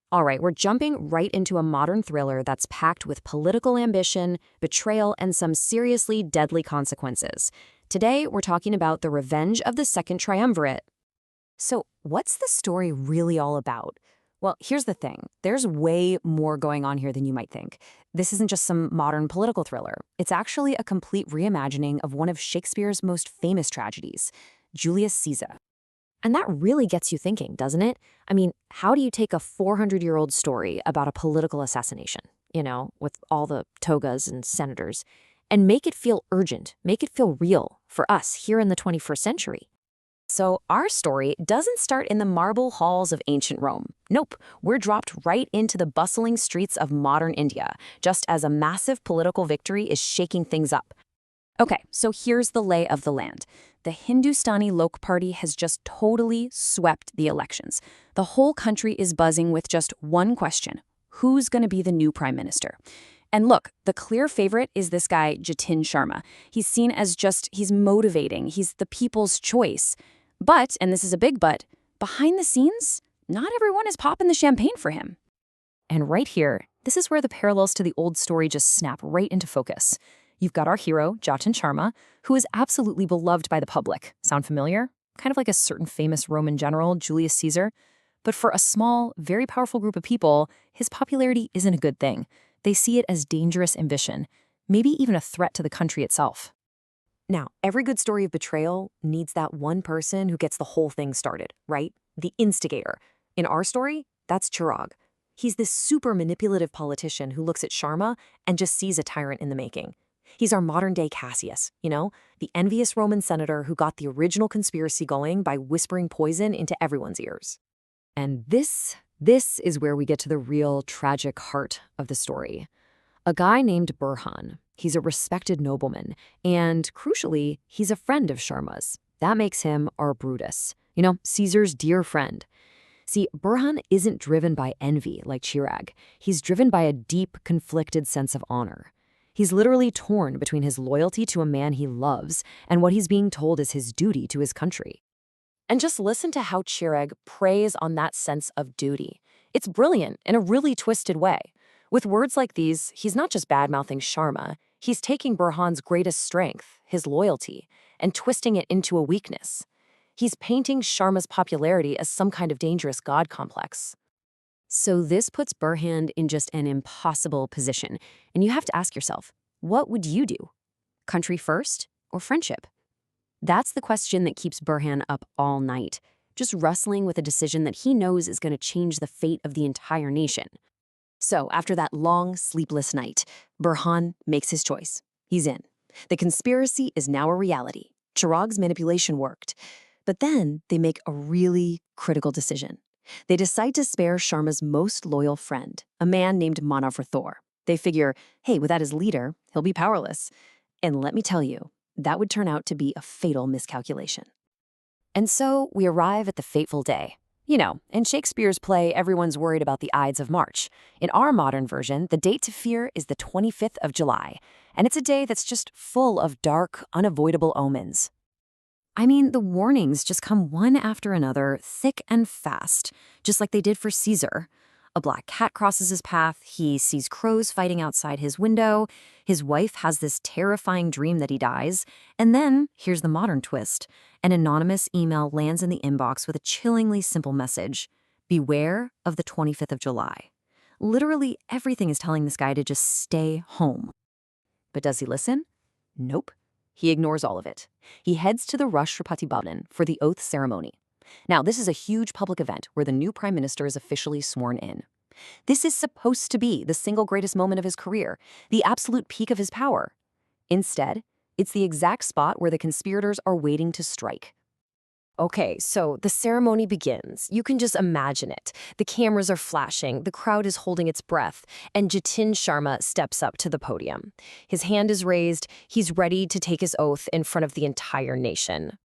All right, we're jumping right into a modern thriller that's packed with political ambition, betrayal, and some seriously deadly consequences. Today, we're talking about The Revenge of the Second Triumvirate. So, what's the story really all about? Well, here's the thing. There's way more going on here than you might think. This isn't just some modern political thriller. It's actually a complete reimagining of one of Shakespeare's most famous tragedies, Julius Caesar. And that really gets you thinking, doesn't it? I mean, how do you take a 400-year-old story about a political assassination, with all the togas and senators, and make it feel urgent, make it feel real for us here in the 21st century? So our story doesn't start in the marble halls of ancient Rome. Nope, we're dropped right into the bustling streets of modern India, just as a massive political victory is shaking things up. Okay, so here's the lay of the land. The Hindustani Lok Party has just totally swept the elections. The whole country is buzzing with just one question: who's going to be the new prime minister? And look, the clear favorite is this guy, Jatin Sharma. He's seen as he's motivating, he's the people's choice. But, and this is a big but, behind the scenes, not everyone is popping the champagne for him. And right here, this is where the parallels to the old story just snap right into focus. You've got our hero, Jatin Sharma, who is absolutely beloved by the public. Sound familiar? Kind of like a certain famous Roman general, Julius Caesar. But for a small, very powerful group of people, his popularity isn't a good thing. They see it as dangerous ambition, maybe even a threat to the country itself. Now, every good story of betrayal needs that one person who gets the whole thing started, right? The instigator. In our story, that's Chirag. He's this super manipulative politician who looks at Sharma and just sees a tyrant in the making. He's our modern-day Cassius, the envious Roman senator who got the original conspiracy going by whispering poison into everyone's ears. And this is where we get to the real tragic heart of the story. A guy named Burhan. He's a respected nobleman, and crucially, he's a friend of Sharma's. That makes him our Brutus, Caesar's dear friend. See, Burhan isn't driven by envy like Chirag. He's driven by a deep, conflicted sense of honor. He's literally torn between his loyalty to a man he loves and what he's being told is his duty to his country. And just listen to how Chirag preys on that sense of duty. It's brilliant in a really twisted way. With words like these, he's not just bad-mouthing Sharma, he's taking Burhan's greatest strength, his loyalty, and twisting it into a weakness. He's painting Sharma's popularity as some kind of dangerous god complex. So this puts Burhan in just an impossible position, and you have to ask yourself, what would you do? Country first or friendship? That's the question that keeps Burhan up all night, just wrestling with a decision that he knows is going to change the fate of the entire nation. So after that long, sleepless night, Burhan makes his choice. He's in. The conspiracy is now a reality. Chirag's manipulation worked. But then they make a really critical decision. They decide to spare Sharma's most loyal friend, a man named Manavrathor. They figure, hey, without his leader, he'll be powerless. And let me tell you, that would turn out to be a fatal miscalculation. And so we arrive at the fateful day. In Shakespeare's play, everyone's worried about the Ides of March. In our modern version, the date to fear is the 25th of July, and it's a day that's just full of dark, unavoidable omens. I mean, the warnings just come one after another, thick and fast, just like they did for Caesar. A black cat crosses his path, he sees crows fighting outside his window, his wife has this terrifying dream that he dies, and then, here's the modern twist, an anonymous email lands in the inbox with a chillingly simple message: beware of the 25th of July. Literally everything is telling this guy to just stay home. But does he listen? Nope. He ignores all of it. He heads to the Rashtrapati Bhavan for the oath ceremony. Now, this is a huge public event where the new prime minister is officially sworn in. This is supposed to be the single greatest moment of his career, the absolute peak of his power. Instead, it's the exact spot where the conspirators are waiting to strike. Okay, so the ceremony begins. You can just imagine it. The cameras are flashing, the crowd is holding its breath, and Jatin Sharma steps up to the podium. His hand is raised, he's ready to take his oath in front of the entire nation.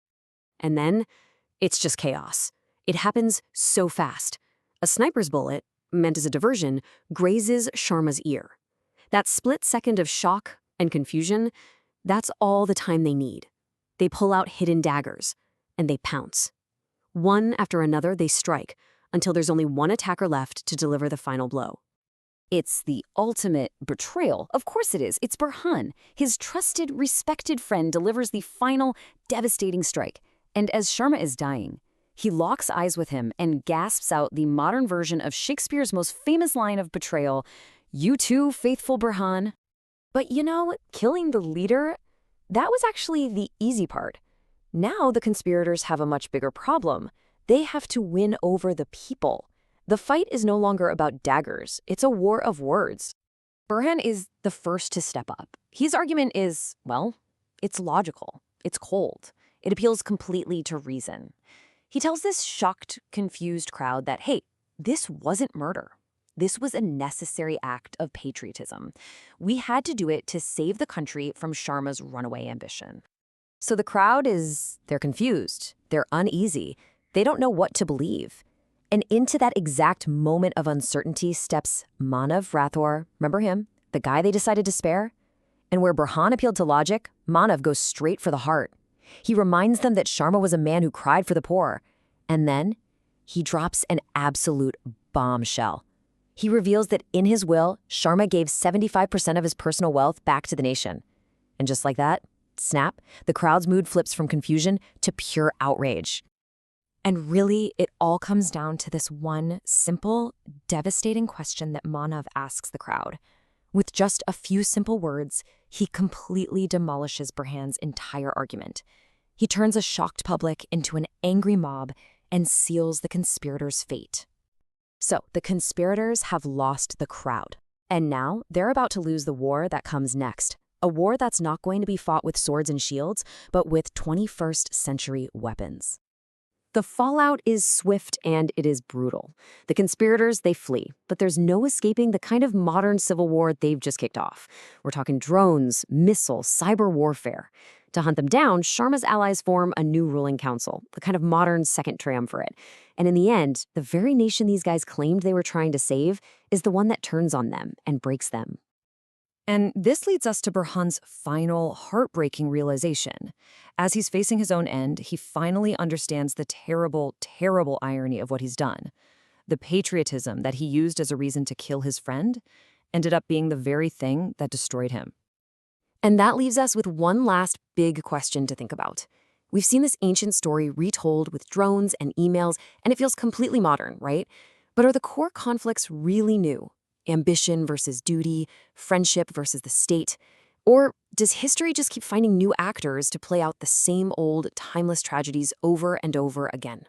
And then, it's just chaos. It happens so fast. A sniper's bullet, meant as a diversion, grazes Sharma's ear. That split second of shock and confusion, that's all the time they need. They pull out hidden daggers, and they pounce. One after another, they strike, until there's only one attacker left to deliver the final blow. It's the ultimate betrayal. Of course it is. It's Burhan. His trusted, respected friend delivers the final, devastating strike. And as Sharma is dying, he locks eyes with him and gasps out the modern version of Shakespeare's most famous line of betrayal, "You too, faithful Burhan." But killing the leader, that was actually the easy part. Now the conspirators have a much bigger problem. They have to win over the people. The fight is no longer about daggers. It's a war of words. Burhan is the first to step up. His argument is, well, it's logical. It's cold. It appeals completely to reason. He tells this shocked, confused crowd that, hey, this wasn't murder. This was a necessary act of patriotism. We had to do it to save the country from Sharma's runaway ambition. So the crowd they're confused. They're uneasy. They don't know what to believe. And into that exact moment of uncertainty steps Manav Rathore, remember him, the guy they decided to spare? And where Burhan appealed to logic, Manav goes straight for the heart. He reminds them that Sharma was a man who cried for the poor. And then he drops an absolute bombshell. He reveals that in his will, Sharma gave 75% of his personal wealth back to the nation. And just like that, snap, the crowd's mood flips from confusion to pure outrage. And really, it all comes down to this one simple, devastating question that Manav asks the crowd. With just a few simple words, he completely demolishes Burhan's entire argument. He turns a shocked public into an angry mob and seals the conspirators' fate. So, the conspirators have lost the crowd. And now, they're about to lose the war that comes next. A war that's not going to be fought with swords and shields, but with 21st century weapons. The fallout is swift and it is brutal. The conspirators, they flee, but there's no escaping the kind of modern civil war they've just kicked off. We're talking drones, missiles, cyber warfare. To hunt them down, Sharma's allies form a new ruling council, the kind of modern second triumvirate. And in the end, the very nation these guys claimed they were trying to save is the one that turns on them and breaks them. And this leads us to Burhan's final, heartbreaking realization. As he's facing his own end, he finally understands the terrible, terrible irony of what he's done. The patriotism that he used as a reason to kill his friend ended up being the very thing that destroyed him. And that leaves us with one last big question to think about. We've seen this ancient story retold with drones and emails, and it feels completely modern, right? But are the core conflicts really new? Ambition versus duty, friendship versus the state? Or does history just keep finding new actors to play out the same old, timeless tragedies over and over again?